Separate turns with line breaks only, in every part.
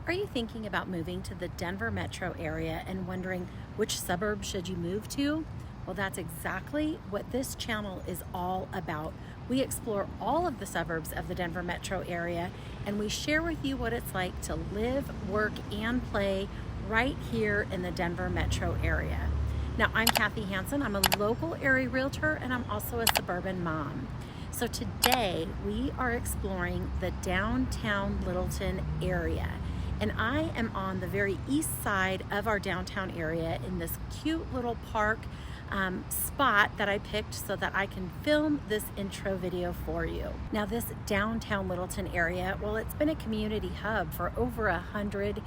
Are you thinking about moving to the Denver metro area and wondering which suburb should you move to? Well, that's exactly what this channel is all about. We explore all of the suburbs of the Denver metro area, and we share with you what it's like to live, work, and play right here in the Denver metro area. Now, I'm Kathy Hansen. I'm a local area realtor, and I'm also a suburban mom. So today we are exploring the downtown Littleton area. And I am on the very east side of our downtown area in this cute little park spot that I picked so that I can film this intro video for you. Now, this downtown Littleton area, well, it's been a community hub for over 100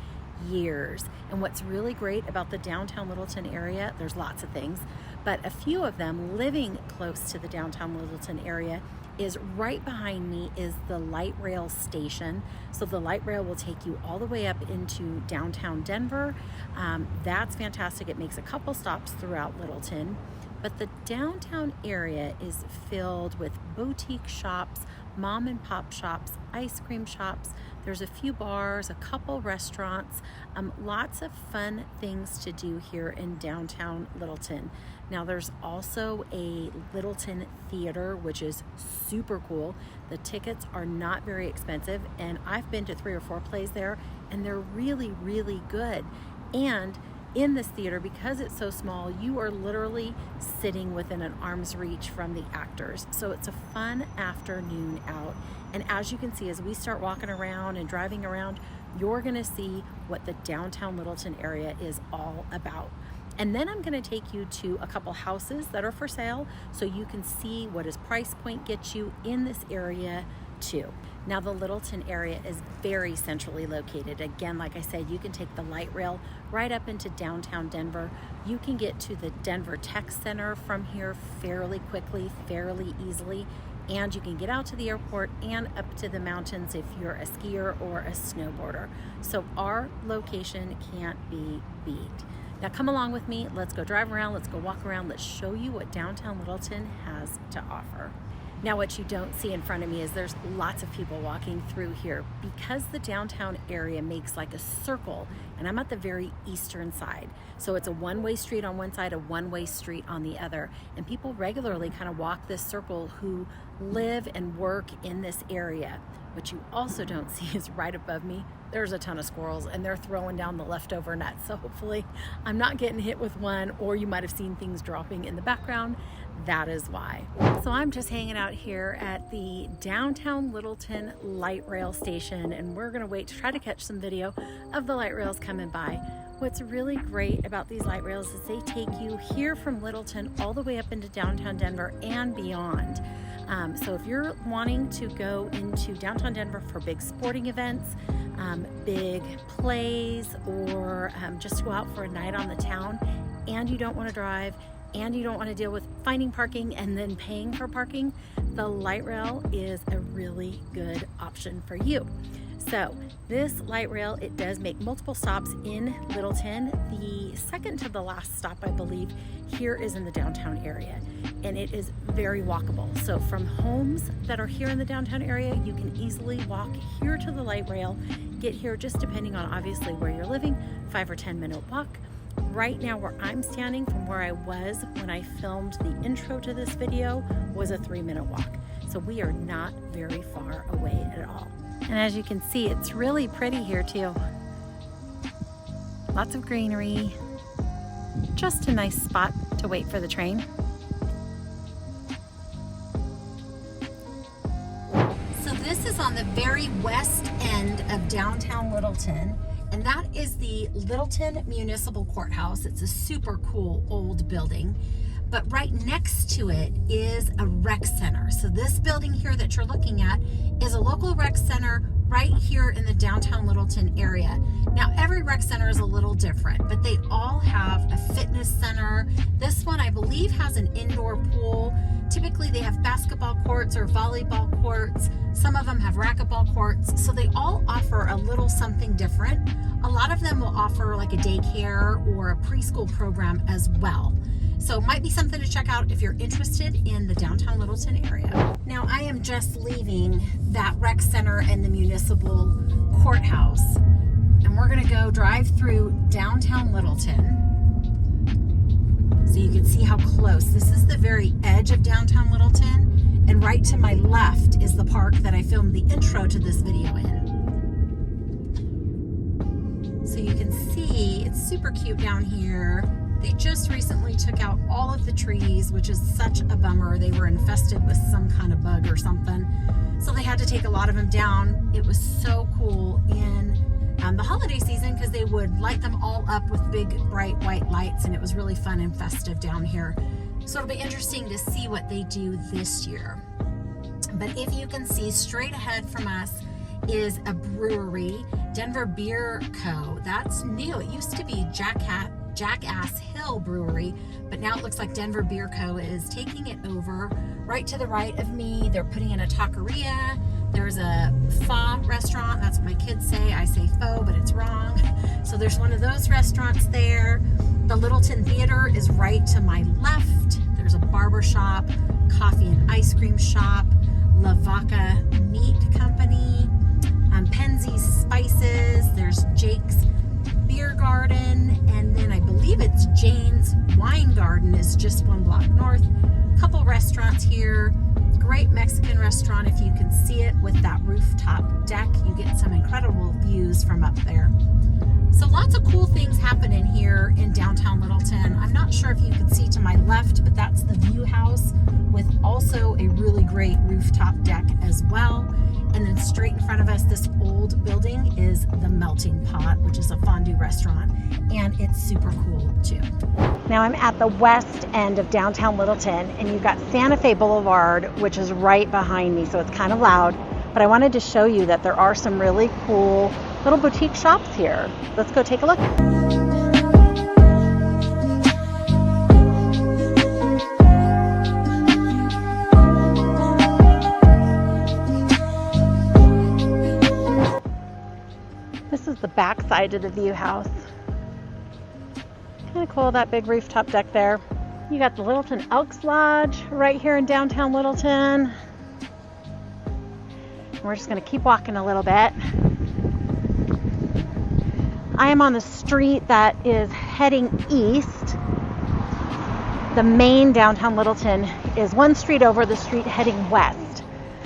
years. And what's really great about the downtown Littleton area, there's lots of things, but a few of them, living close to the downtown Littleton area, is right behind me is the light rail station. So the light rail will take you all the way up into downtown Denver. That's fantastic. It makes a couple stops throughout Littleton, but the downtown area is filled with boutique shops, mom and pop shops, ice cream shops. There's a few bars, a couple restaurants, lots of fun things to do here in downtown Littleton. Now, there's also a Littleton Theater, which is super cool. The tickets are not very expensive, and I've been to 3 or 4 plays there, and they're really, really good. And in this theater, because it's so small, you are literally sitting within an arm's reach from the actors. So it's a fun afternoon out. And as you can see, as we start walking around and driving around, you're gonna see what the downtown Littleton area is all about. And then I'm gonna take you to a couple houses that are for sale so you can see what his price point gets you in this area too. Now, the Littleton area is very centrally located. Again, like I said, you can take the light rail right up into downtown Denver. You can get to the Denver Tech Center from here fairly quickly, fairly easily, and you can get out to the airport and up to the mountains if you're a skier or a snowboarder. So our location can't be beat. Now come along with me, let's go drive around, let's go walk around, let's show you what downtown Littleton has to offer. Now, what you don't see in front of me is there's lots of people walking through here because the downtown area makes like a circle, and I'm at the very eastern side. So it's a one-way street on one side, a one-way street on the other. And people regularly kind of walk this circle who live and work in this area. What you also don't see is right above me, there's a ton of squirrels and they're throwing down the leftover nuts. So hopefully I'm not getting hit with one, or you might have seen things dropping in the background. That is why. So I'm just hanging out here at the downtown Littleton light rail station, and we're gonna wait to try to catch some video of the light rails coming by. What's really great about these light rails is they take you here from Littleton all the way up into downtown Denver and beyond. So if you're wanting to go into downtown Denver for big sporting events, big plays, or just to go out for a night on the town, and you don't want to drive, and you don't want to deal with finding parking and then paying for parking, the light rail is a really good option for you. So this light rail, it does make multiple stops in Littleton. The second to the last stop, I believe, here is in the downtown area, and it is very walkable. So from homes that are here in the downtown area, you can easily walk here to the light rail, get here just depending on obviously where you're living, 5 or 10 minute walk. Right now where I'm standing from where I was when I filmed the intro to this video was a 3-minute walk. So we are not very far away at all. And as you can see, it's really pretty here too. Lots of greenery, just a nice spot to wait for the train. So this is on the very west end of downtown Littleton, and that is the Littleton Municipal Courthouse. It's a super cool old building, but right next to it is a rec center. So this building here that you're looking at is a local rec center right here in the downtown Littleton area. Now, every rec center is a little different, but they all have a fitness center. This one, I believe, has an indoor pool. Typically, they have basketball courts or volleyball courts. Some of them have racquetball courts. So they all offer a little something different. A lot of them will offer like a daycare or a preschool program as well. So it might be something to check out if you're interested in the downtown Littleton area. Now, I am just leaving that rec center and the municipal courthouse, and go drive through downtown Littleton so you can see how close. This is the very edge of downtown Littleton, and right to my left is the park that I filmed the intro to this video in. So you can see it's super cute down here. They just recently took out all of the trees, which is such a bummer. They were infested with some kind of bug or something. So they had to take a lot of them down. It was so cool in the holiday season because they would light them all up with big bright white lights, and it was really fun and festive down here. So it'll be interesting to see what they do this year. But if you can see, straight ahead from us is a brewery, Denver Beer Co. That's new. It used to be Jackass Hill Brewery, but now it looks like Denver Beer Co. is taking it over. Right to the right of me, they're putting in a taqueria. There's a pho restaurant. That's what my kids say. I say pho, but it's wrong. So there's one of those restaurants there. The Littleton Theater is right to my left. There's a barber shop, coffee and ice cream shop, La Vaca Meat Company, Penzi's Spices. There's Jake's Beer Garden, and then I believe it's Jane's Wine Garden is just one block north. Couple restaurants here. Great Mexican restaurant if you can see it with that rooftop deck. You get some incredible views from up there. So lots of cool things happening here in downtown Littleton. I'm not sure if you can see to my left, but that's the view house with also a really great rooftop deck as well. And then straight in front of us, this old building is the Melting Pot, which is a fondue restaurant, and it's super cool too. Now I'm at the west end of downtown Littleton, and you've got Santa Fe Boulevard, which is right behind me, so it's kind of loud. But I wanted to show you that there are some really cool little boutique shops here. Let's go take a look. This is the back side of the view house. Kind of cool, that big rooftop deck there. You got the Littleton Elks Lodge right here in downtown Littleton. We're just going to keep walking a little bit. I am on the street that is heading east. The main downtown Littleton is one street over, the street heading west.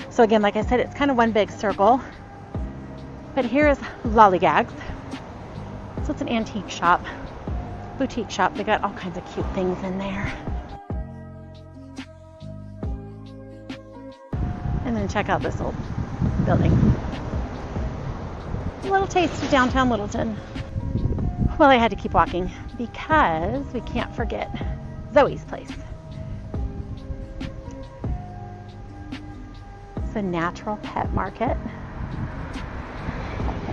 So again, like I said, it's kind of one big circle. But here is Lollygags. So it's an antique shop, boutique shop. They got all kinds of cute things in there. And then check out this old building. A little taste of downtown Littleton. Well, I had to keep walking because we can't forget Zoe's place. It's a natural pet market.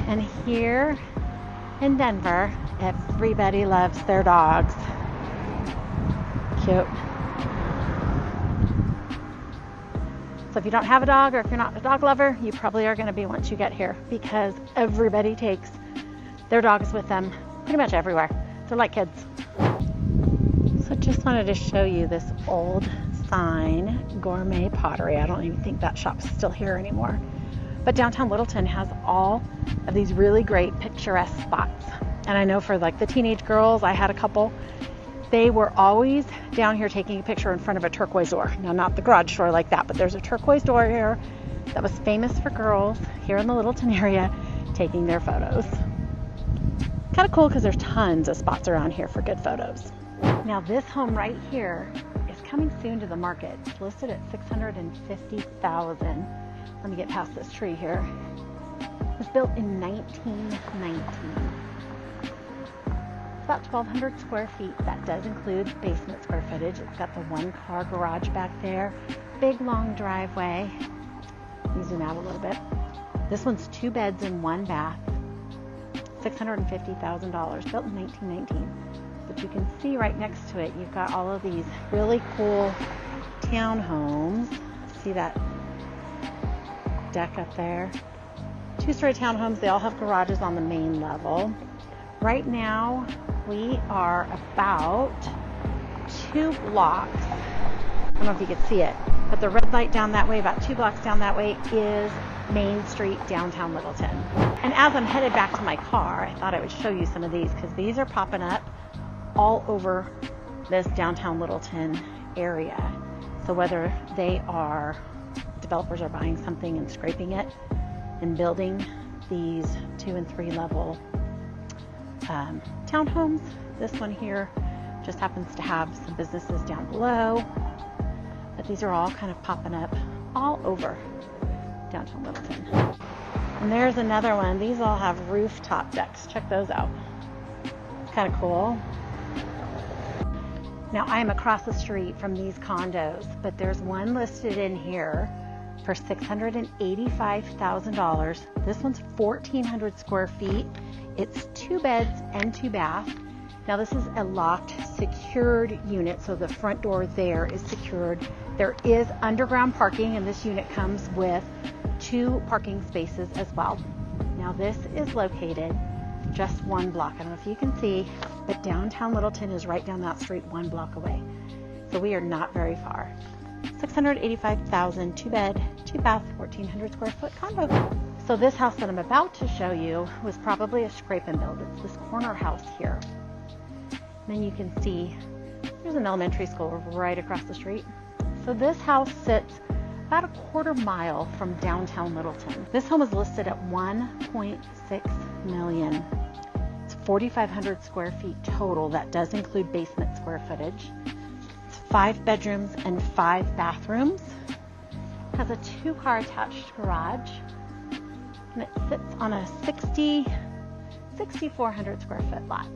And here in Denver, everybody loves their dogs. Cute. So if you don't have a dog, or if you're not a dog lover, you probably are going to be once you get here, because everybody takes their dogs with them pretty much everywhere. They're like kids. So just wanted to show you this old sign, Gourmet Pottery. I don't even think that shop's still here anymore. But downtown Littleton has all of these really great picturesque spots. And I know for like the teenage girls, I had a couple, they were always down here taking a picture in front of a turquoise door. Now, not the garage door like that, but there's a turquoise door here that was famous for girls here in the Littleton area taking their photos. Kind of cool because there's tons of spots around here for good photos. Now this home right here is coming soon to the market. It's listed at $650,000. Let me get past this tree here. It was built in 1919. It's about 1,200 square feet. That does include basement square footage. It's got the one-car garage back there. Big, long driveway. Let me zoom out a little bit. This one's 2 beds and 1 bath. $650,000. Built in 1919. But you can see right next to it, you've got all of these really cool townhomes. See that deck up there? 2-story townhomes. They all have garages on the main level. Right now we are about 2 blocks. I don't know if you can see it, but the red light down that way, about 2 blocks down that way, is Main Street, downtown Littleton. And as I'm headed back to my car, I thought I would show you some of these because these are popping up all over this downtown Littleton area. So whether they are developers are buying something and scraping it and building these 2 and 3 level townhomes, this one here just happens to have some businesses down below, but these are all kind of popping up all over downtown Littleton. And there's another one. These all have rooftop decks. Check those out. It's kind of cool. Now I'm across the street from these condos, but there's one listed in here for $685,000. This one's 1,400 square feet. It's 2 beds and 2 baths. Now this is a locked, secured unit, so the front door there is secured. There is underground parking, and this unit comes with 2 parking spaces as well. Now this is located just 1 block. I don't know if you can see, but downtown Littleton is right down that street 1 block away. So we are not very far. $685,000, 2 bed, 2 bath, 1,400 square foot condo. So this house that I'm about to show you was probably a scrape and build. It's this corner house here. And then you can see there's an elementary school right across the street. So this house sits about a 1/4 mile from downtown Littleton. This home is listed at $1.6 million. It's 4,500 square feet total. That does include basement square footage. It's 5 bedrooms and 5 bathrooms. It has a 2-car attached garage, and it sits on a 6,400 square foot lot.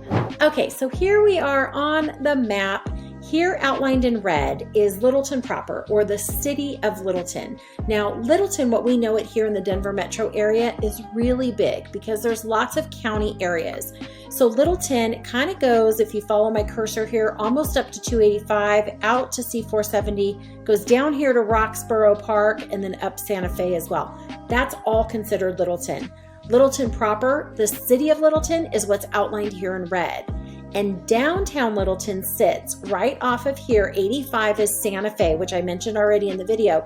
Okay, so here we are on the map. Here outlined in red is Littleton proper, or the city of Littleton. Now, Littleton, what we know it here in the Denver metro area, is really big because there's lots of county areas. So Littleton kind of goes, if you follow my cursor here, almost up to 285, out to C470, goes down here to Roxborough Park, and then up Santa Fe as well. That's all considered Littleton. Littleton proper, the city of Littleton, is what's outlined here in red. And downtown Littleton sits right off of here. 85 is Santa Fe, which I mentioned already in the video.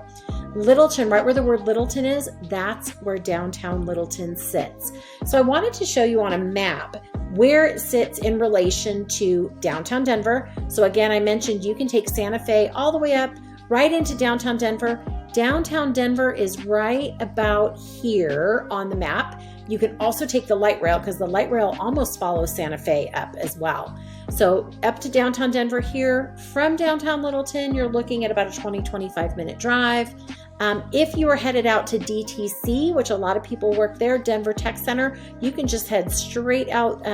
Littleton, right where the word Littleton is, that's where downtown Littleton sits. So I wanted to show you on a map where it sits in relation to downtown Denver. So again, I mentioned you can take Santa Fe all the way up right into downtown Denver. Downtown Denver is right about here on the map. You can also take the light rail because the light rail almost follows Santa Fe up as well. So up to downtown Denver here. From downtown Littleton, you're looking at about a 20-25 minute drive. If you are headed out to DTC, which a lot of people work there, Denver Tech Center, you can just head straight out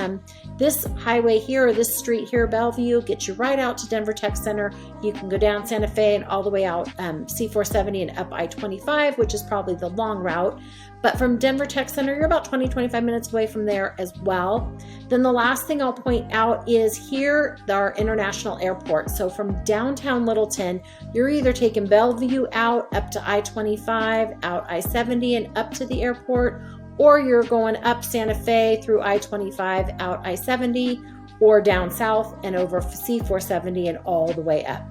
this highway here, or this street here, Bellevue, gets you right out to Denver Tech Center. You can go down Santa Fe and all the way out C470 and up I-25, which is probably the long route. But from Denver Tech Center, you're about 20-25 minutes away from there as well. Then the last thing I'll point out is here, our international airport. So from downtown Littleton, you're either taking Bellevue out up to I-25, out I-70 and up to the airport, or you're going up Santa Fe through I-25, out I-70, or down south and over C470 and all the way up.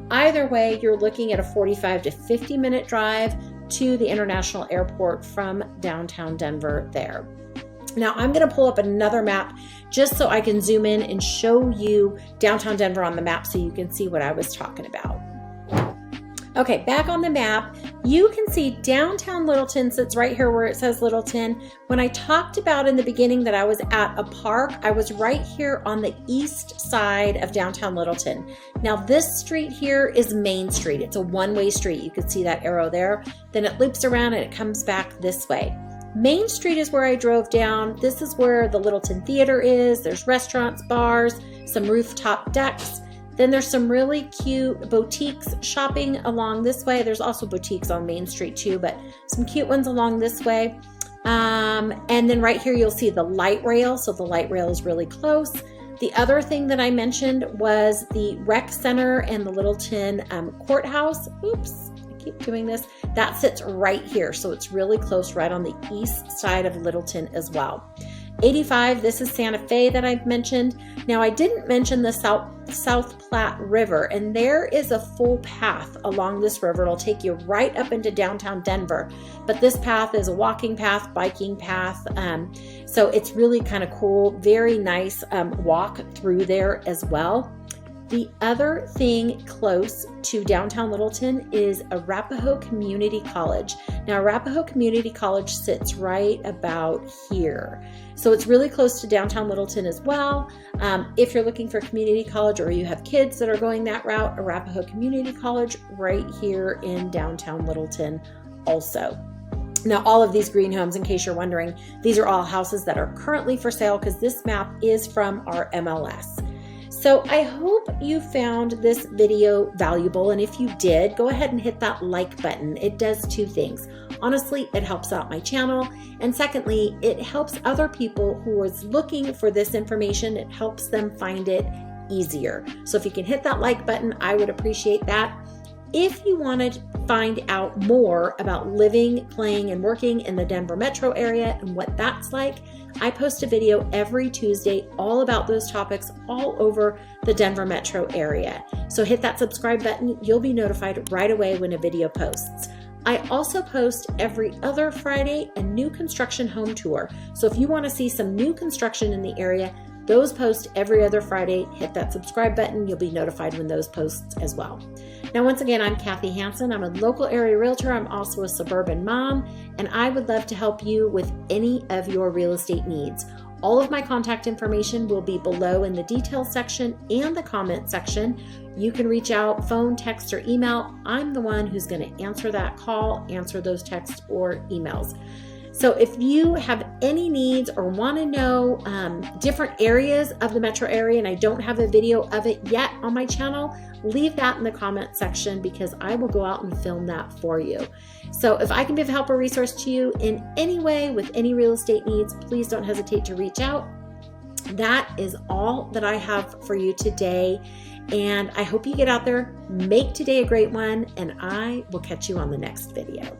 Either way, you're looking at a 45 to 50 minute drive to the international airport from downtown Denver there. Now I'm going to pull up another map just so I can zoom in and show you downtown Denver on the map so you can see what I was talking about. Okay, back on the map, you can see downtown Littleton sits right here where it says Littleton. When I talked about in the beginning that I was at a park, I was right here on the east side of downtown Littleton. Now this street here is Main Street. It's a one-way street. You can see that arrow there. Then it loops around and it comes back this way. Main Street is where I drove down. This is where the Littleton Theater is. There's restaurants, bars, some rooftop decks. Then there's some really cute boutiques shopping along this way. There's also boutiques on Main Street too, but some cute ones along this way. And then right here, you'll see the light rail. So the light rail is really close. The other thing that I mentioned was the rec center and the Littleton Courthouse. Oops, I keep doing this. That sits right here. So it's really close right on the east side of Littleton as well. 85, this is Santa Fe that I've mentioned. Now, I didn't mention the South Platte River, and there is a full path along this river. It'll take you right up into downtown Denver, but this path is a walking path, biking path, so it's really kind of cool. Very nice walk through there as well. The other thing close to downtown Littleton is Arapahoe Community College. Now, Arapahoe Community College sits right about here. So it's really close to downtown Littleton as well. If you're looking for community college or you have kids that are going that route, Arapahoe Community College right here in downtown Littleton also. Now, all of these green homes, in case you're wondering, these are all houses that are currently for sale because this map is from our MLS. So I hope you found this video valuable, and if you did, go ahead and hit that like button. It does two things. Honestly, it helps out my channel, and secondly, it helps other people who are looking for this information. It helps them find it easier. So if you can hit that like button, I would appreciate that. If you want to find out more about living, playing, and working in the Denver metro area and what that's like, I post a video every Tuesday all about those topics all over the Denver metro area. So hit that subscribe button. You'll be notified right away when a video posts. I also post every other Friday a new construction home tour. So if you want to see some new construction in the area, those post every other Friday. Hit that subscribe button. You'll be notified when those posts as well. Now, once again, I'm Kathy Hansen. I'm a local area realtor. I'm also a suburban mom, and I would love to help you with any of your real estate needs. All of my contact information will be below in the details section and the comment section. You can reach out, phone, text, or email. I'm the one who's going to answer that call, answer those texts or emails. So if you have any needs or want to know different areas of the metro area and I don't have a video of it yet on my channel, leave that in the comment section because I will go out and film that for you. So if I can be of help or resource to you in any way with any real estate needs, please don't hesitate to reach out. That is all that I have for you today. And I hope you get out there, make today a great one, and I will catch you on the next video.